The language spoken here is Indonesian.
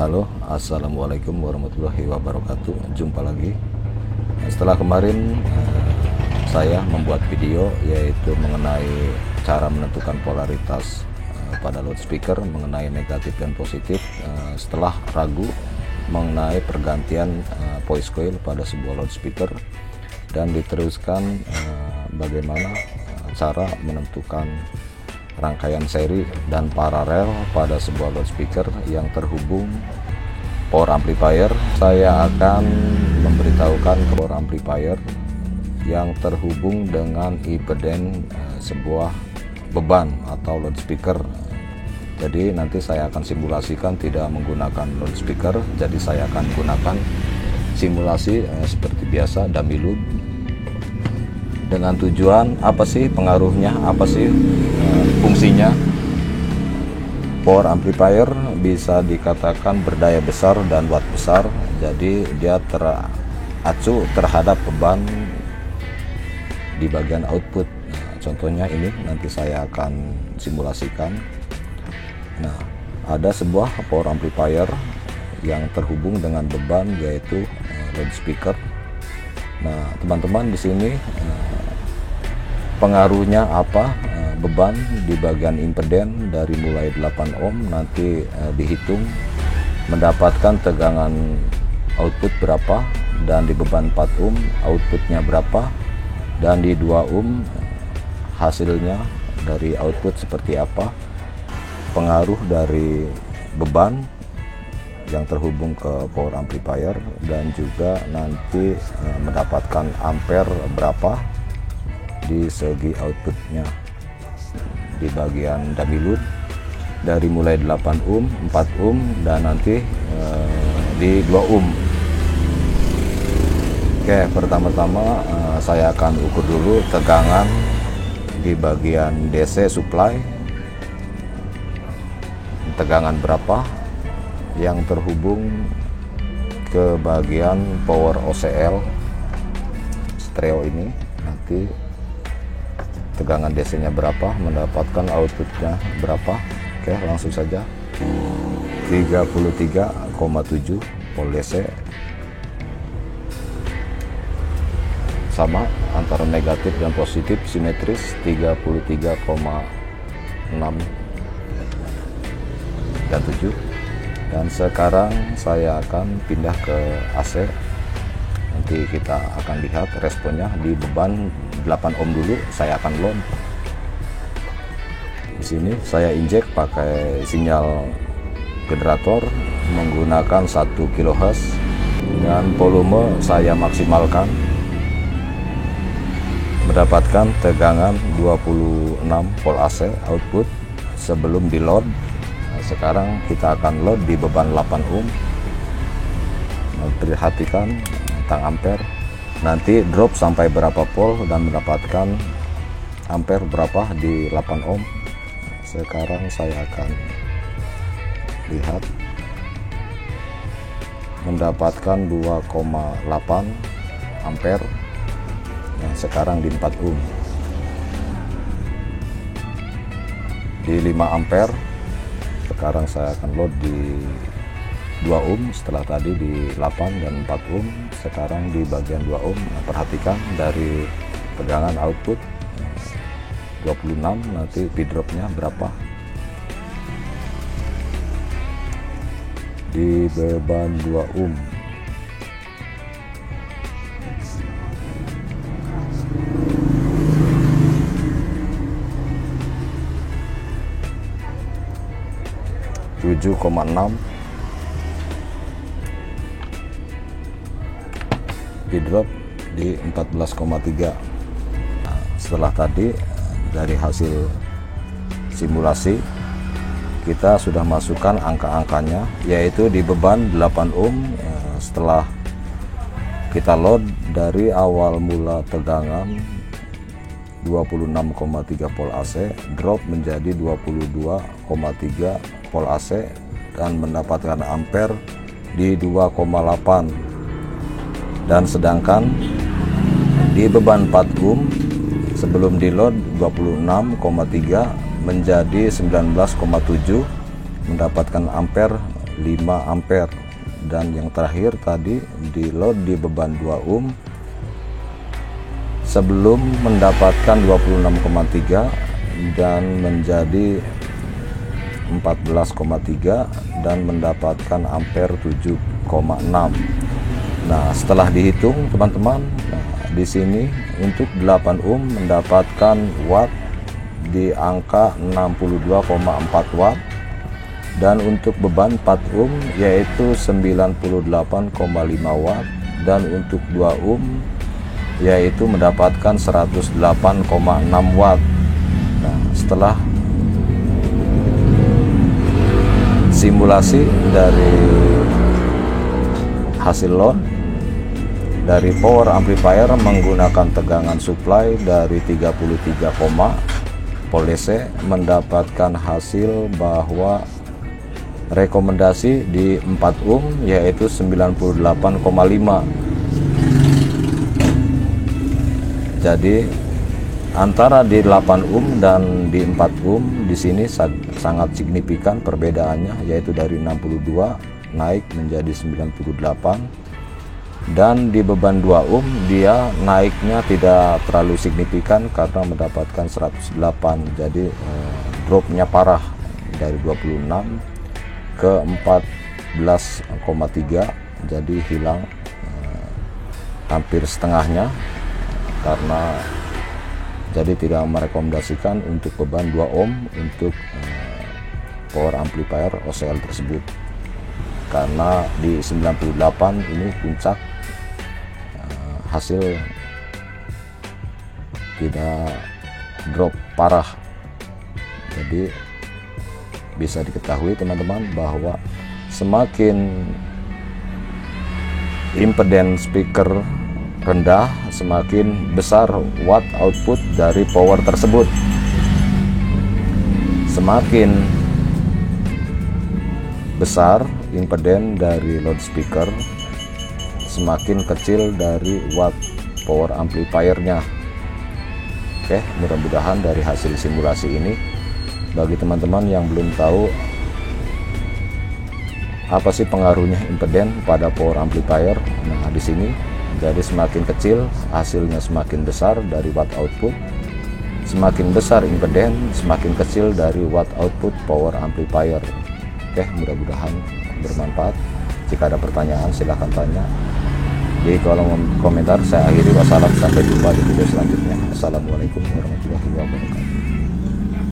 Halo, assalamualaikum warahmatullahi wabarakatuh. Jumpa lagi. Setelah kemarin saya membuat video yaitu mengenai cara menentukan polaritas pada loudspeaker, mengenai negatif dan positif. Setelah ragu mengenai pergantian voice coil pada sebuah loudspeaker, dan diteruskan bagaimana cara menentukan rangkaian seri dan paralel pada sebuah loudspeaker yang terhubung power amplifier. Saya akan memberitahukan ke power amplifier yang terhubung dengan impedance sebuah beban atau loudspeaker. Jadi nanti saya akan simulasikan tidak menggunakan loudspeaker, jadi saya akan gunakan simulasi seperti biasa, dummy loop, dengan tujuan apa sih pengaruhnya, apa sih fungsinya. Power amplifier bisa dikatakan berdaya besar dan watt besar, jadi dia teracu terhadap beban di bagian output. Contohnya ini nanti saya akan simulasikan. Nah, ada sebuah power amplifier yang terhubung dengan beban yaitu loudspeaker. Nah, teman-teman, di sini pengaruhnya apa? Beban di bagian impedance dari mulai 8 ohm nanti dihitung mendapatkan tegangan output berapa, dan di beban 4 ohm outputnya berapa, dan di 2 ohm hasilnya dari output seperti apa. Pengaruh dari beban yang terhubung ke power amplifier, dan juga nanti mendapatkan ampere berapa di segi outputnya di bagian dummy load dari mulai 8 ohm, 4 ohm, dan nanti di 2 ohm. Oke, pertama-tama saya akan ukur dulu tegangan di bagian DC supply, tegangan berapa yang terhubung ke bagian power OCL stereo ini, nanti tegangan DC nya berapa, mendapatkan outputnya berapa. Oke, langsung saja. 33,7 volt DC, sama antara negatif dan positif simetris 33,6 dan 7. Dan sekarang saya akan pindah ke AC. Nanti kita akan lihat responnya di beban 8 ohm dulu. Saya akan load. Di sini saya injek pakai sinyal generator menggunakan 1 kHz, dan volume saya maksimalkan mendapatkan tegangan 26 volt AC output sebelum di load. Sekarang kita akan load di beban 8 ohm. Perhatikan tentang ampere, nanti drop sampai berapa volt dan mendapatkan ampere berapa di 8 ohm. Sekarang saya akan lihat mendapatkan 2,8 ampere yang sekarang di 4 ohm. Di 5 ampere sekarang saya akan load di 2 ohm, setelah tadi di 8 dan 4 ohm, sekarang di bagian 2 ohm. Nah, perhatikan dari tegangan output 26, nanti di dropnya berapa di beban 2 ohm. di drop di 14,3. Nah, setelah tadi dari hasil simulasi kita sudah masukkan angka-angkanya, yaitu di beban 8 ohm setelah kita load dari awal mula tegangan 26,3 volt AC drop menjadi 22,3 volt AC dan mendapatkan ampere di 2,8. Dan sedangkan di beban 4 ohm sebelum di load 26,3 menjadi 19,7 mendapatkan ampere ampere. Dan yang terakhir tadi di load di beban 2 ohm sebelum mendapatkan 26,3 dan menjadi 14,3 dan mendapatkan ampere 7,6. Nah, setelah dihitung teman-teman, di sini untuk 8 ohm mendapatkan watt di angka 62,4 watt, dan untuk beban 4 ohm yaitu 98,5 watt, dan untuk 2 ohm yaitu mendapatkan 108,6 watt. Nah, setelah simulasi dari hasil load dari power amplifier menggunakan tegangan supply dari 33, volt DC, mendapatkan hasil bahwa rekomendasi di 4 ohm yaitu 98,5. Jadi antara di 8 ohm dan di 4 ohm di sini sangat signifikan perbedaannya, yaitu dari 62 naik menjadi 98, dan di beban 2 ohm dia naiknya tidak terlalu signifikan karena mendapatkan 108. Jadi dropnya parah dari 26 ke 14,3, jadi hilang hampir setengahnya, karena jadi tidak merekomendasikan untuk beban 2 ohm untuk power amplifier OCL tersebut, karena di 98 ini puncak hasil tidak drop parah. Jadi bisa diketahui teman-teman bahwa semakin impedance speaker rendah, semakin besar watt output dari power tersebut. Semakin besar impedance dari loudspeaker, semakin kecil dari watt power amplifiernya. Oke, mudah-mudahan dari hasil simulasi ini, bagi teman-teman yang belum tahu apa sih pengaruhnya impedance pada power amplifier, nah di sini jadi semakin kecil hasilnya semakin besar dari watt output, semakin besar impedance semakin kecil dari watt output power amplifier. Oke, mudah-mudahan bermanfaat. Jika ada pertanyaan silahkan tanya di kolom komentar. Saya akhiri, wassalam, sampai jumpa di video selanjutnya. Assalamualaikum warahmatullahi wabarakatuh.